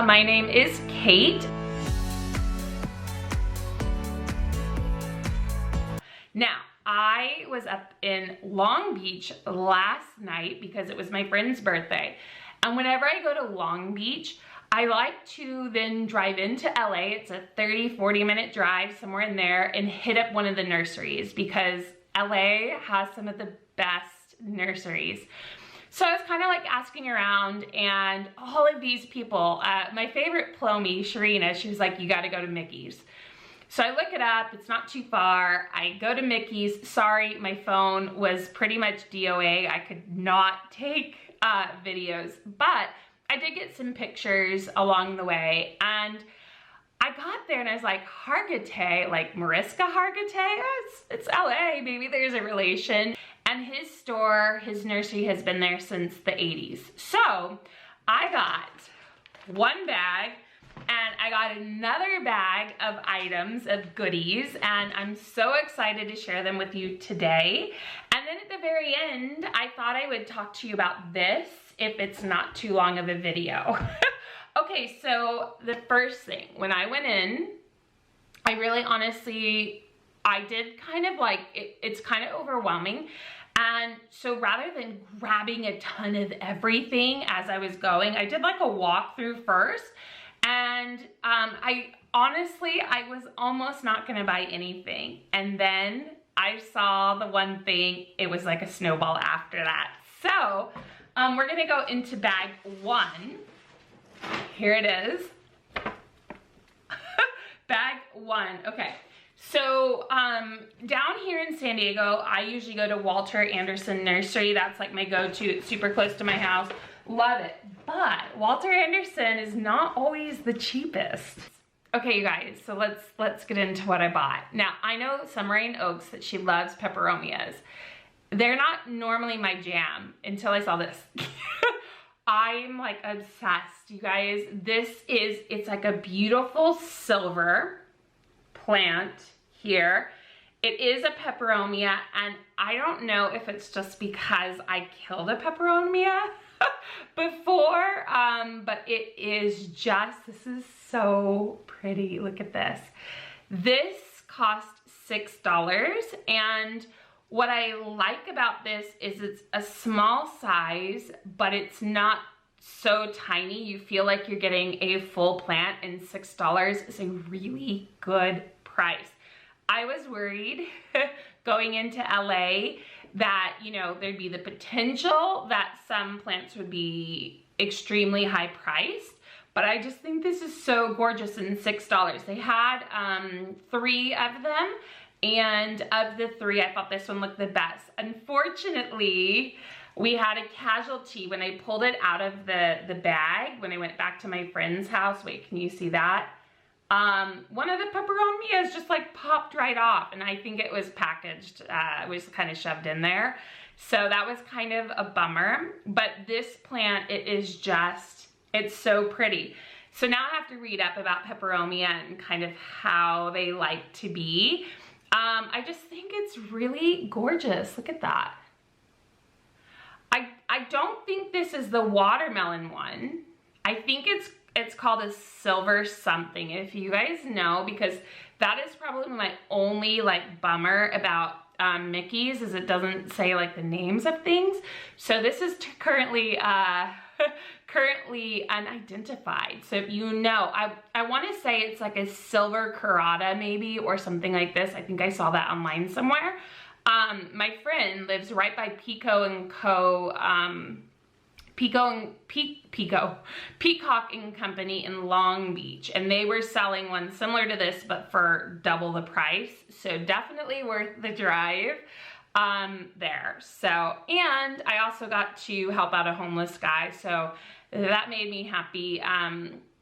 My name is Kate. Now, I was up in Long Beach last night because it was my friend's birthday. And whenever I go to Long Beach, I like to then drive into LA. It's a 30-40 minute drive somewhere in there and hit up one of the nurseries because LA has some of the best nurseries. So I was kind of like asking around, and all of these people, my favorite Plomy, Sharina, she was like, you gotta go to Mickey's. So I look it up, it's not too far. I go to Mickey's. Sorry, my phone was pretty much DOA. I could not take videos, but I did get some pictures along the way, and I got there and I was like, Hargitay, like Mariska Hargitay? It's LA, maybe there's a relation. And his store, his nursery has been there since the 80s. So I got one bag and I got another bag of items, of goodies, and I'm so excited to share them with you today. And then at the very end, I thought I would talk to you about this if it's not too long of a video. Okay, so the first thing, when I went in, I really honestly, I did kind of like, it's kind of overwhelming. And so rather than grabbing a ton of everything as I was going, I did like a walkthrough first. And I was almost not gonna buy anything. And then I saw the one thing, it was like a snowball after that. So we're gonna go into bag one. Here it is. Bag one, okay. So down here in San Diego, I usually go to Walter Anderson Nursery. That's like my go-to. It's super close to my house. Love it. But Walter Anderson is not always the cheapest. Okay, you guys, so let's get into what I bought. Now, I know Summer Oaks that she loves peperomias. They're not normally my jam until I saw this. I'm like obsessed, you guys. It's like a beautiful silver plant here. It is a peperomia, and I don't know if it's just because I killed a peperomia before, but it is just, this is so pretty. Look at this. This cost $6, and what I like about this is it's a small size, but it's not so tiny. You feel like you're getting a full plant, and $6 is a really good price. I was worried going into LA that, you know, there'd be the potential that some plants would be extremely high priced, but I just think this is so gorgeous and $6. They had 3 of them, and of the 3, I thought this one looked the best. Unfortunately, we had a casualty when I pulled it out of the bag when I went back to my friend's house. Wait, can you see that? One of the peperomias just like popped right off, and I think it was packaged, it was kind of shoved in there. So that was kind of a bummer, but this plant, it is just, it's so pretty. So now I have to read up about peperomia and kind of how they like to be. I just think it's really gorgeous. Look at that. I don't think this is the watermelon one. I think it's called a silver something, if you guys know, because that is probably my only like bummer about Mickey's, is it doesn't say like the names of things. So this is currently currently unidentified. So if you know, I want to say it's like a silver curata maybe, or something like this. I think I saw that online somewhere. My friend lives right by Peacock and Company in Long Beach, and they were selling one similar to this but for double the price, so definitely worth the drive there. So, and I also got to help out a homeless guy, so that made me happy.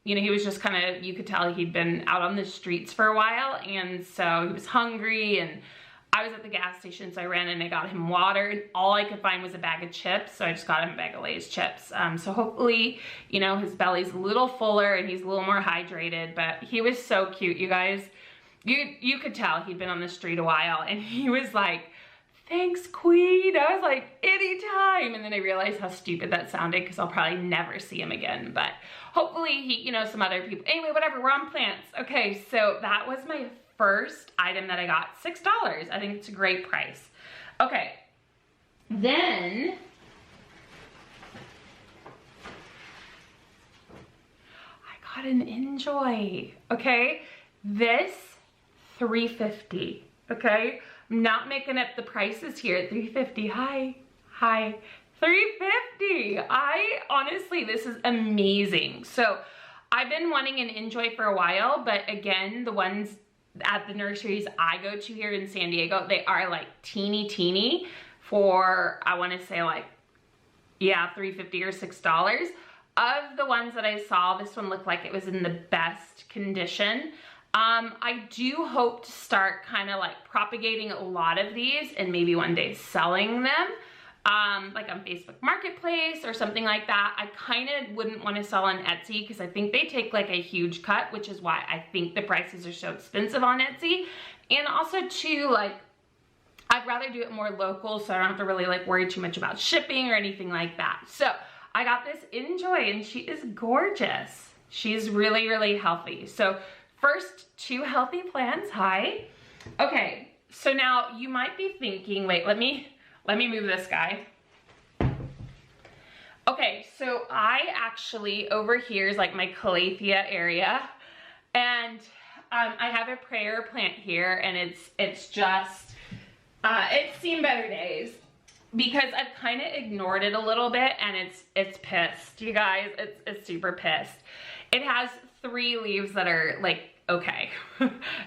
You know, he was just kind of, you could tell he'd been out on the streets for a while, and so he was hungry, and I was at the gas station, so I ran and I got him water, and all I could find was a bag of chips, so I just got him a bag of Lay's chips. So hopefully, you know, his belly's a little fuller and he's a little more hydrated, but he was so cute, you guys. You could tell he'd been on the street a while, and he was like thanks, queen. I was like, anytime. And then I realized how stupid that sounded because I'll probably never see him again. But hopefully he, you know, some other people. Anyway, whatever, we're on plants. Okay, so that was my first item that I got, $6. I think it's a great price. Okay, then I got an Enjoy. Okay, this $3.50. Okay, I'm not making up the prices here at $3.50. Hi, $3.50. I honestly, this is amazing. So I've been wanting an Enjoy for a while, but again, the ones at the nurseries I go to here in San Diego, they are like teeny for, I want to say like, yeah, $3.50 or $6. Of the ones that I saw, this one looked like it was in the best condition. I do hope to start kind of like propagating a lot of these and maybe one day selling them, like on Facebook Marketplace or something like that. I kind of wouldn't want to sell on Etsy because I think they take like a huge cut, which is why I think the prices are so expensive on Etsy. And also too, like, I'd rather do it more local so I don't have to really like worry too much about shipping or anything like that. So I got this Enjoy and she is gorgeous. She's really healthy. So first, 2 healthy plants. Hi. Okay, so now you might be thinking, wait, let me move this guy. Okay, so I actually, over here is like my calathea area, and I have a prayer plant here, and it's just, it's seen better days because I've kind of ignored it a little bit, and it's pissed, you guys. It's super pissed. It has 3 leaves that are like, okay.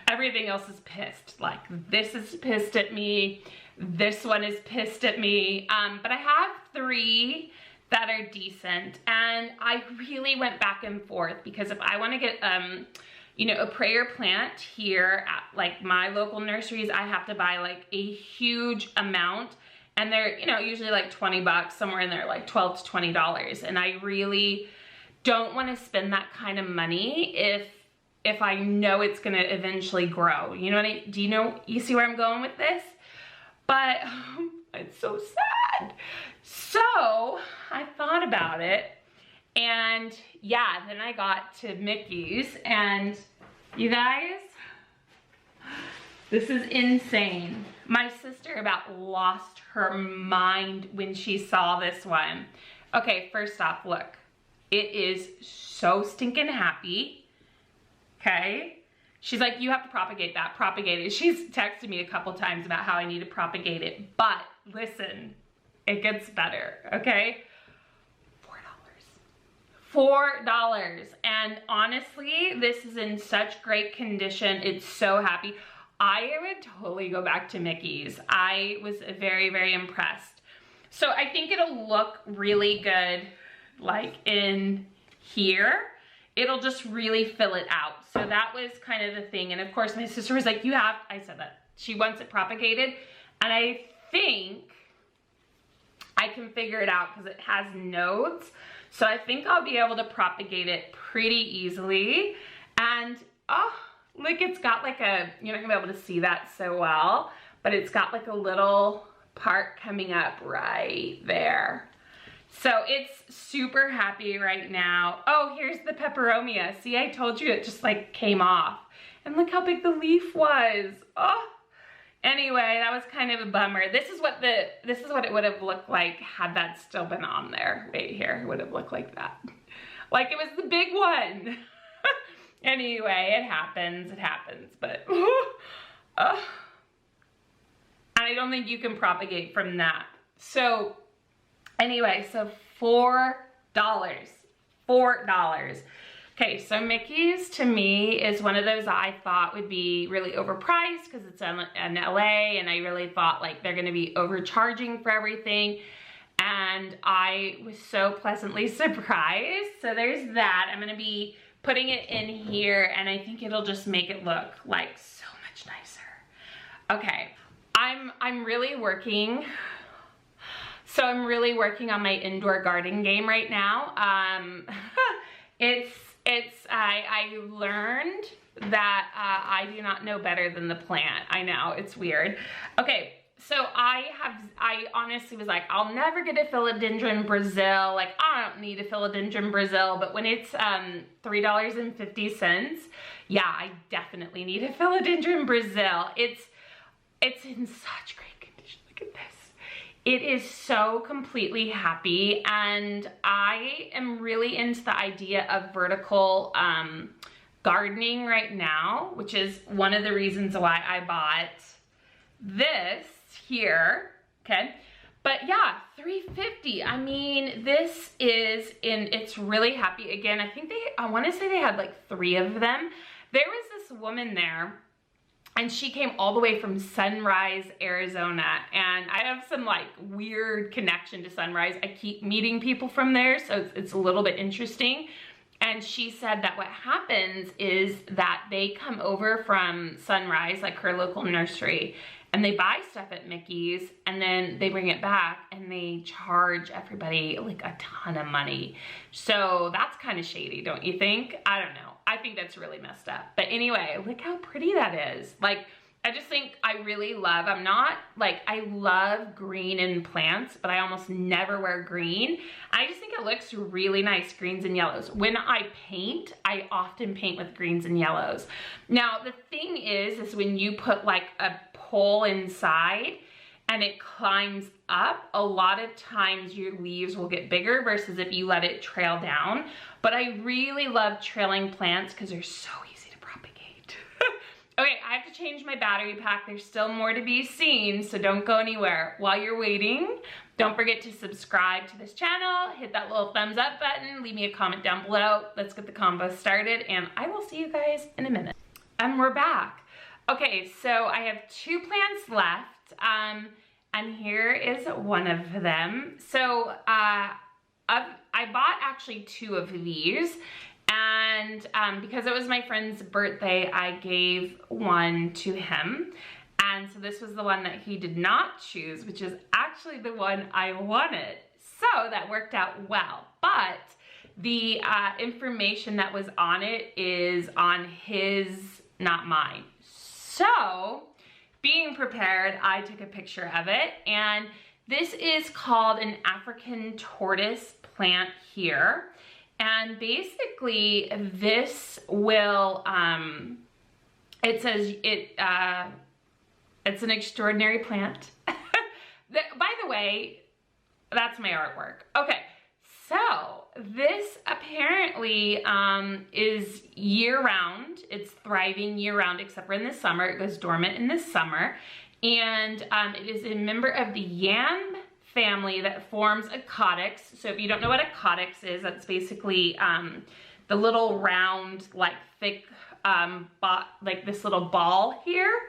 Everything else is pissed. Like, this is pissed at me. This one is pissed at me. But I have 3 that are decent. And I really went back and forth because if I want to get, you know, a prayer plant here at like my local nurseries, I have to buy like a huge amount. And they're, you know, usually like 20 bucks, somewhere in there, like $12 to $20. And I really don't want to spend that kind of money if I know it's gonna eventually grow. You know what do you see where I'm going with this? But it's so sad. So I thought about it, and yeah, then I got to Mickey's, and you guys, this is insane. My sister about lost her mind when she saw this one. Okay, first off, look, it is so stinking happy. Okay, she's like, you have to propagate that, propagate it. She's texted me a couple times about how I need to propagate it, but listen, it gets better, okay? $4. And honestly, this is in such great condition. It's so happy. I would totally go back to Mickey's. I was very impressed. So I think it'll look really good like in here. It'll just really fill it out. So that was kind of the thing. And of course my sister was like, I said that. She wants it propagated. And I think I can figure it out because it has nodes. So I think I'll be able to propagate it pretty easily. And oh, look, it's got like a, you're not gonna be able to see that so well, but it's got like a little part coming up right there. So it's super happy right now. Oh, here's the peperomia. See, I told you it just like came off. And look how big the leaf was. Oh, anyway, that was kind of a bummer. This is what it would have looked like had that still been on there. Right here, it would have looked like that. Like it was the big one. Anyway, it happens, but and I don't think you can propagate from that. So anyway, so $4. Okay, so Mickey's to me is one of those I thought would be really overpriced because it's in LA, and I really thought like they're gonna be overcharging for everything. And I was so pleasantly surprised. So there's that. I'm gonna be putting it in here, and I think it'll just make it look like so much nicer. Okay, I'm really working. So I'm really working on my indoor garden game right now. I learned that I do not know better than the plant. I know, it's weird. Okay, so I honestly was like, I'll never get a Philodendron Brazil. Like, I don't need a Philodendron Brazil, but when it's $3.50, yeah, I definitely need a Philodendron Brazil. It's in such great condition. Look at this. It is so completely happy, and I am really into the idea of vertical gardening right now, which is one of the reasons why I bought this here, okay? But yeah, $3.50. I mean, this is it's really happy. Again, I want to say they had like 3 of them. There was this woman there, and she came all the way from Sunrise, Arizona, and I have some like weird connection to Sunrise. I keep meeting people from there, so it's a little bit interesting. And she said that what happens is that they come over from Sunrise, like her local nursery, and they buy stuff at Mickey's, and then they bring it back and they charge everybody like a ton of money. So that's kind of shady, don't you think? I don't know. I think that's really messed up. But anyway, look how pretty that is. Like, I just think I really love, I love green in plants, but I almost never wear green. I just think it looks really nice, greens and yellows. When I paint, I often paint with greens and yellows. Now, the thing is when you put like a pole inside and it climbs up, a lot of times your leaves will get bigger versus if you let it trail down. But I really love trailing plants because they're so easy to propagate. Okay, I have to change my battery pack. There's still more to be seen, so don't go anywhere. While you're waiting, don't forget to subscribe to this channel, hit that little thumbs up button, leave me a comment down below. Let's get the combo started, and I will see you guys in a minute. And we're back. Okay, so I have 2 plants left, and here is one of them. So I bought actually 2 of these, and because it was my friend's birthday, I gave one to him. And so this was the one that he did not choose, which is actually the one I wanted. So that worked out well. But the information that was on it is on his, not mine. So being prepared, I took a picture of it. And this is called an African tortoise plant here. And basically this will, it says it's an extraordinary plant. By the way, that's my artwork. Okay, so this apparently is year-round. It's thriving year-round except for in the summer. It goes dormant in the summer. And it is a member of the yam family that forms a caudex. So if you don't know what a caudex is, that's basically the little round, like thick, like this little ball here.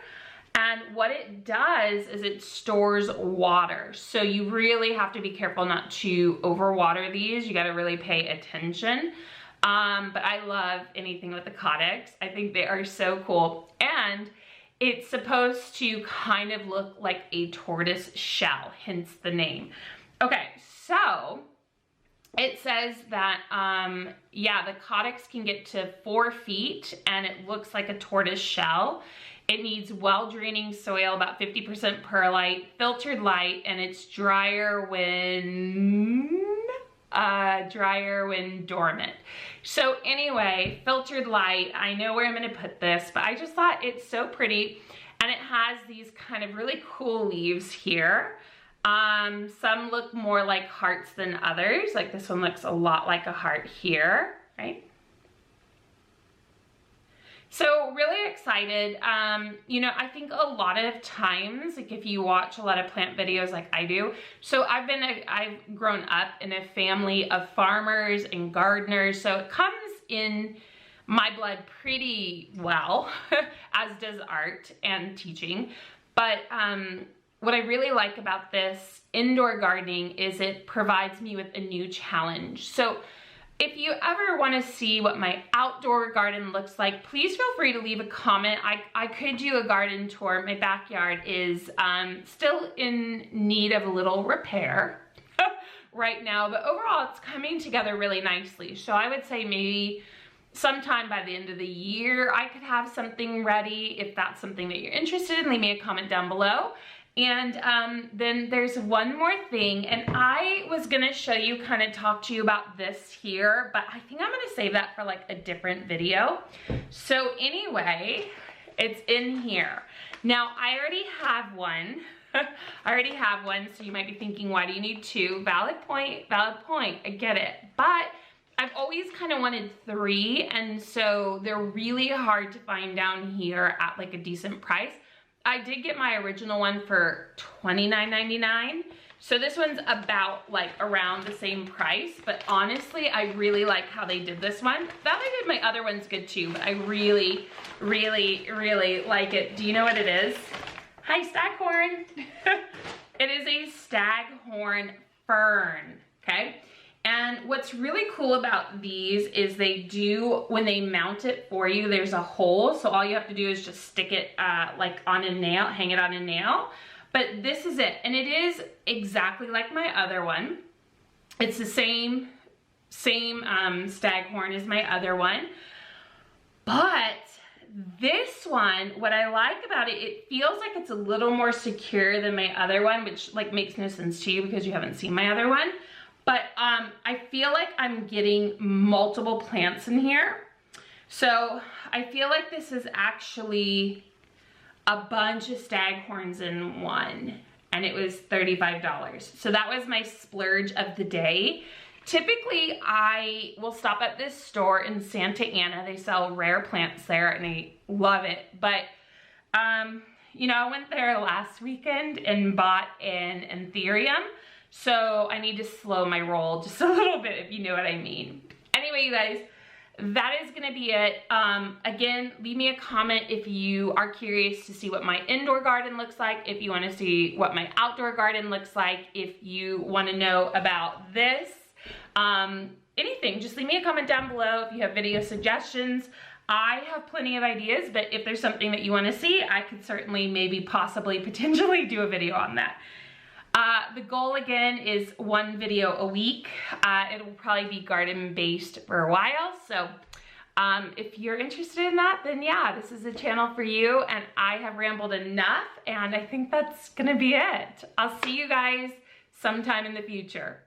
And what it does is it stores water. So you really have to be careful not to overwater these. You gotta really pay attention. But I love anything with the caudex. I think they are so cool. And it's supposed to kind of look like a tortoise shell, hence the name. Okay, so it says that, yeah, the caudex can get to 4 feet and it looks like a tortoise shell. It needs well-draining soil, about 50% perlite, filtered light, and it's drier when dormant. So anyway, filtered light, I know where I'm gonna put this, but I just thought it's so pretty. And it has these kind of really cool leaves here. Some look more like hearts than others. Like this one looks a lot like a heart here, right? So really excited. You know, I think a lot of times, like if you watch a lot of plant videos like I do, so I've grown up in a family of farmers and gardeners, so it comes in my blood pretty well, as does art and teaching. But what I really like about this indoor gardening is it provides me with a new challenge. So if you ever want to see what my outdoor garden looks like, please feel free to leave a comment. I could do a garden tour. My backyard is still in need of a little repair right now, but overall it's coming together really nicely. So I would say maybe sometime by the end of the year I could have something ready. If that's something that you're interested in, leave me a comment down below. And then there's one more thing, and I was gonna show you, kind of talk to you about this here, but I think I'm gonna save that for like a different video. So anyway, it's in here. Now I already have one. I already have one, so you might be thinking, why do you need two? Valid point, I get it. But I've always kind of wanted three, and so they're really hard to find down here at like a decent price. I did get my original one for $29.99. So this one's about like around the same price, but honestly, I really like how they did this one. That I did my other one's good too, but I really, really, really like it. Do you know what it is? Hi, Staghorn. It is a Staghorn Fern, okay? And what's really cool about these is they do, when they mount it for you, there's a hole. So all you have to do is just stick it like on a nail, hang it on a nail. But this is it. And it is exactly like my other one. It's the same Staghorn as my other one. But this one, what I like about it, it feels like it's a little more secure than my other one, which like makes no sense to you because you haven't seen my other one. But I feel like I'm getting multiple plants in here. So I feel like this is actually a bunch of Staghorns in one, and it was $35. So that was my splurge of the day. Typically, I will stop at this store in Santa Ana. They sell rare plants there, and I love it. But, you know, I went there last weekend and bought an anthurium. So I need to slow my roll just a little bit, if you know what I mean. Anyway, you guys, that is gonna be it. Again, leave me a comment if you are curious to see what my indoor garden looks like, if you wanna see what my outdoor garden looks like, if you wanna know about this, anything, just leave me a comment down below if you have video suggestions. I have plenty of ideas, but if there's something that you wanna see, I could certainly, maybe, possibly, potentially do a video on that. The goal again is one video a week. It will probably be garden based for a while. So if you're interested in that, then yeah, this is a channel for you, and I have rambled enough, and I think that's gonna be it. I'll see you guys sometime in the future.